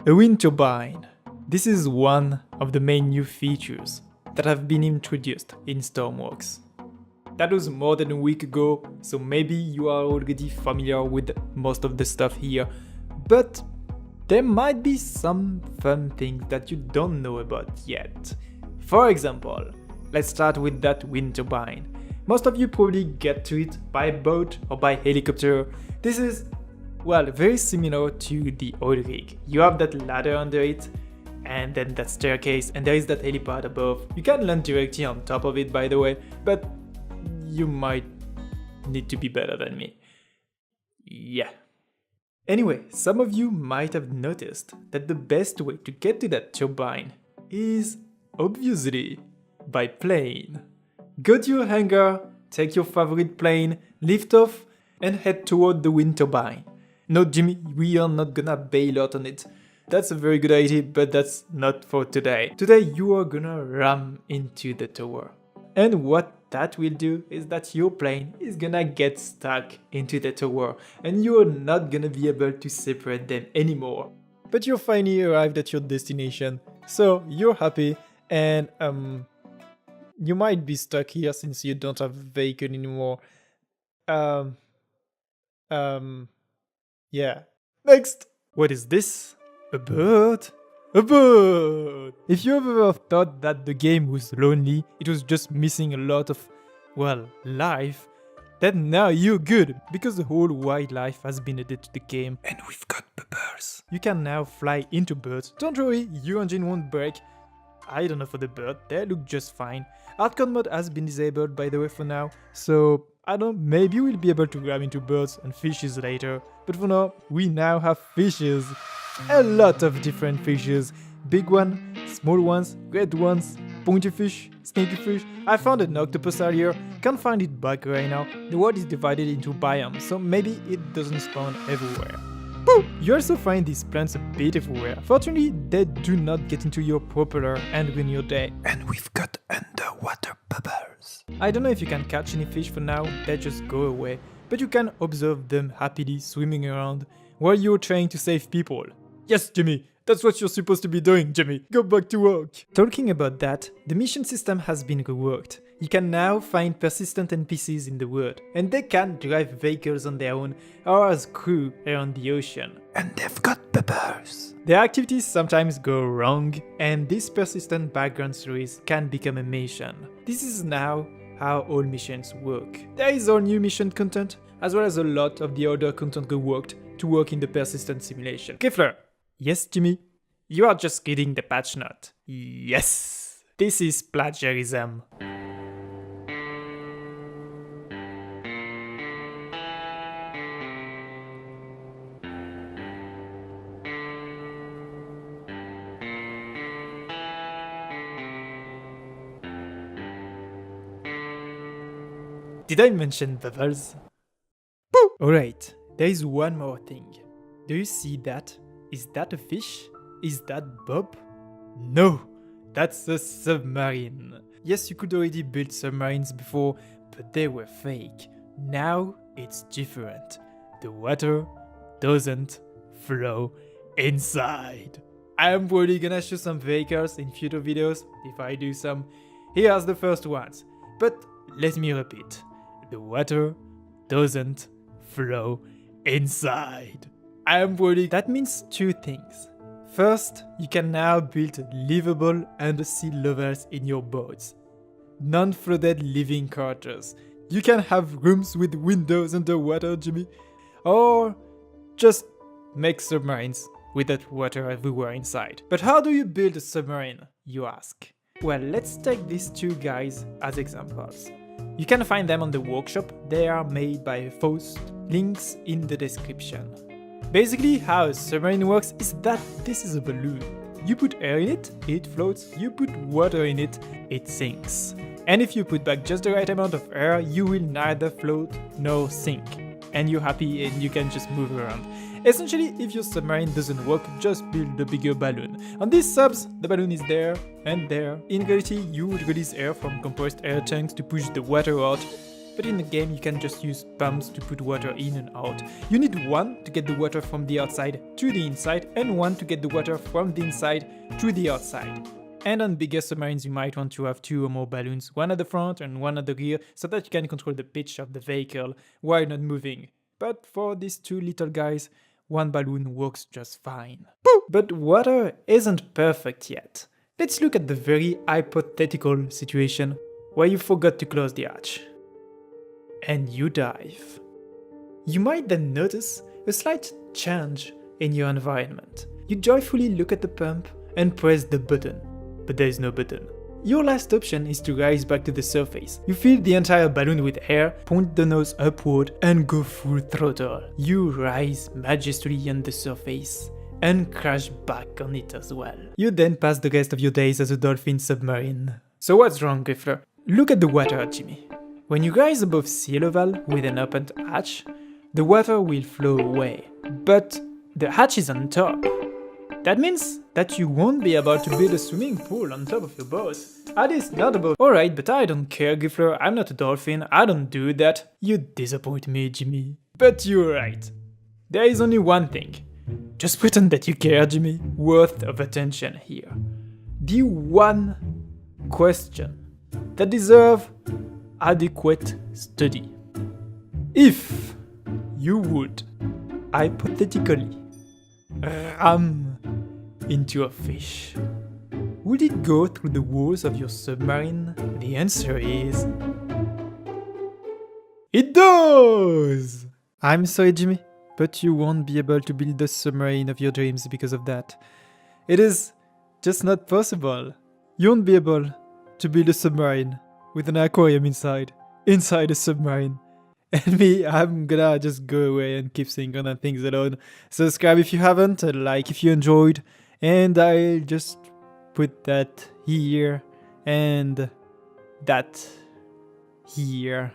A wind turbine. This is one of the main new features that have been introduced in Stormworks. That was more than a week ago, so maybe you are already familiar with most of the stuff here, but there might be some fun things that you don't know about yet. For example, let's start with that wind turbine. Most of you probably get to it by boat or by helicopter. This is, well, very similar to the oil rig. You have that ladder under it, and then that staircase, and there is that helipad above. You can land directly on top of it, by the way, but you might need to be better than me. Yeah. Anyway, some of you might have noticed that the best way to get to that turbine is, obviously, by plane. Go to your hangar, take your favorite plane, lift off, and head toward the wind turbine. No, Jimmy, we are not gonna bail out on it. That's a very good idea, but that's not for today. Today you are gonna ram into the tower. And what that will do is that your plane is gonna get stuck into the tower and you are not gonna be able to separate them anymore. But you finally arrived at your destination, so you're happy, and you might be stuck here since you don't have a vehicle anymore. Yeah. Next! What is this? A bird? A bird! If you ever thought that the game was lonely, it was just missing a lot of, well, life, then now you're good, because the whole wildlife has been added to the game, and we've got birds. You can now fly into birds. Don't worry, your engine won't break. I don't know for the bird, they look just fine. Hardcore mode has been disabled, by the way, for now, so I don't know, maybe we'll be able to grab into birds and fishes later, but for now, we now have fishes. A lot of different fishes, big ones, small ones, red ones, pointy fish, snaky fish. I found an octopus earlier, can't find it back right now. The world is divided into biomes, so maybe it doesn't spawn everywhere. Boo! You also find these plants a bit everywhere. Fortunately, they do not get into your propeller and ruin your day. And we've got underwater bubbles. I don't know if you can catch any fish for now, they just go away, but you can observe them happily swimming around while you're trying to save people. Yes, Jimmy, that's what you're supposed to be doing, Jimmy. Go back to work. Talking about that, the mission system has been reworked. You can now find persistent NPCs in the world, and they can drive vehicles on their own or as crew around the ocean. And they've got peppers. Their activities sometimes go wrong, and these persistent background stories can become a mission. This is now how all missions work. There is all new mission content, as well as a lot of the other content reworked to work in the persistent simulation. Gryflir! Yes, Jimmy? You are just reading the patch note. Yes! This is plagiarism. Did I mention bubbles? Boo! Alright, there is one more thing. Do you see that? Is that a fish? Is that Bob? No, that's a submarine. Yes, you could already build submarines before, but they were fake. Now it's different. The water doesn't flow inside. I'm probably gonna show some vehicles in future videos if I do some. Here's the first ones. But let me repeat. The water doesn't flow inside. That means two things. First, you can now build livable undersea levels in your boats. Non-flooded living quarters. You can have rooms with windows underwater, Jimmy. Or just make submarines with that water everywhere inside. But how do you build a submarine, you ask? Well, let's take these two guys as examples. You can find them on the workshop. They are made by Faust. Links in the description. Basically, how a submarine works is that this is a balloon. You put air in it, it floats. You put water in it, it sinks. And if you put back just the right amount of air, you will neither float nor sink. And you're happy and you can just move around. Essentially, if your submarine doesn't work, just build a bigger balloon. On these subs, the balloon is there and there. In reality, you would release air from compressed air tanks to push the water out. but in the game you can just use pumps to put water in and out. You need one to get the water from the outside to the inside, and one to get the water from the inside to the outside. And on bigger submarines you might want to have 2 or more balloons, one at the front and one at the rear, so that you can control the pitch of the vehicle while not moving. But for these 2 little guys, 1 balloon works just fine. But water isn't perfect yet. Let's look at the very hypothetical situation where you forgot to close the hatch. And you dive. You might then notice a slight change in your environment. You joyfully look at the pump and press the button, but there is no button. Your last option is to rise back to the surface. You fill the entire balloon with air, point the nose upward and go full throttle. You rise majestically on the surface and crash back on it as well. You then pass the rest of your days as a dolphin submarine. So what's wrong, Gryflir? Look at the water, Jimmy. When you rise above sea level with an opened hatch, the water will flow away, but the hatch is on top. That means that you won't be able to build a swimming pool on top of your boat. At least not above. Alright, but I don't care, Gryflir, I'm not a dolphin, I don't do that. You disappoint me, Jimmy. But you're right. There is only one thing. Just pretend that you care, Jimmy. Worth of attention here. The one question that deserves adequate study. If you would hypothetically ram into a fish, would it go through the walls of your submarine? The answer is it does! I'm sorry, Jimmy, but you won't be able to build the submarine of your dreams because of that. It is just not possible. You won't be able to build a submarine with an aquarium inside a submarine. And me, I'm gonna just go away and keep saying other things alone. Subscribe if you haven't, like if you enjoyed, and I'll just put that here and that here.